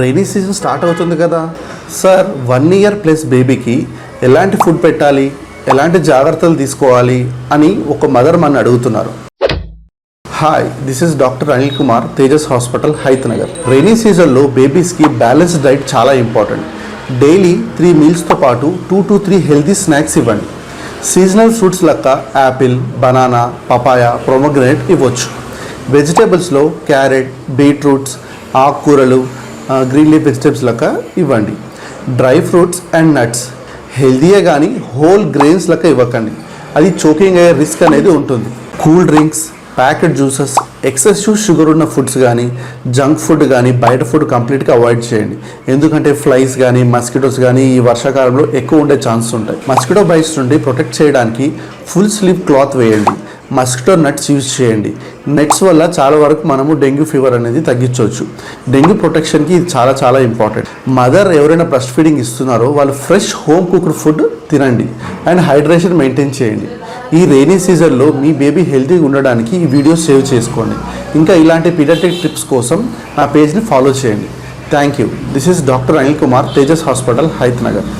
Rainy season start అవుతుంది కదా sir, 1 year plus బేబీకి ఎలాంటి ఫుడ్ పెట్టాలి, ఎలాంటి జాగ్రత్తలు తీసుకోవాలి అని ఒక మదర్ మన అడుగుతున్నారు. Hi, this is doctor Anil Kumar, Tejas hospital, Hayath Nagar. Rainy సీజన్లో బేబీస్కి బ్యాలెన్స్డ్ డైట్ చాలా ఇంపార్టెంట్. డైలీ 3 మీల్స్తో పాటు 2 to 3 హెల్తీ స్నాక్స్ ఇవ్వండి. సీజనల్ ఫ్రూట్స్ లెక్క యాపిల్, బనానా, పపాయ, ప్రొమోగ్రనేట్ ఇవ్వచ్చు. వెజిటేబుల్స్లో క్యారెట్, బీట్రూట్స్, ఆకుకూరలు, గ్రీన్ లీఫ్ వెజిటేబుల్స్ లెక్క ఇవ్వండి. డ్రై ఫ్రూట్స్ అండ్ నట్స్ హెల్దీయే కానీ హోల్ గ్రెయిన్స్ లెక్క ఇవ్వకండి, అది చోకింగ్ అయ్యే రిస్క్ అనేది ఉంటుంది. Cool drinks, packet juices, excessive sugar ఉన్న ఫుడ్స్ కానీ, జంక్ ఫుడ్ కానీ, బయట ఫుడ్ కంప్లీట్గా అవాయిడ్ చేయండి. ఎందుకంటే ఫ్లైస్ కానీ, మస్కిటోస్ కానీ ఈ వర్షాకాలంలో ఎక్కువ ఉండే ఛాన్సెస్ ఉంటాయి. మస్కిటో బైట్స్ నుండి ప్రొటెక్ట్ చేయడానికి ఫుల్ స్లీవ్ క్లాత్ వేయండి. మస్కిటో నట్స్ యూజ్ చేయండి. నెట్స్ వల్ల చాలా వరకు మనము డెంగ్యూ ఫీవర్ అనేది తగ్గించవచ్చు. డెంగ్యూ ప్రొటెక్షన్కి ఇది చాలా చాలా ఇంపార్టెంట్. మదర్ ఎవరైనా బ్రెస్ట్ ఫీడింగ్ ఇస్తున్నారో వాళ్ళు ఫ్రెష్ హోమ్ కుక్డ్ ఫుడ్ తినండి అండ్ హైడ్రేషన్ మెయింటైన్ చేయండి. ఈ రైనీ సీజన్లో మీ బేబీ హెల్తీగా ఉండడానికి ఈ వీడియో సేవ్ చేసుకోండి. ఇంకా ఇలాంటి పీడియాట్రిక్ టిప్స్ కోసం నా పేజ్ని ఫాలో చేయండి. Thank you. This is doctor Anil Kumar, Tejas hospital, Hayath Nagar.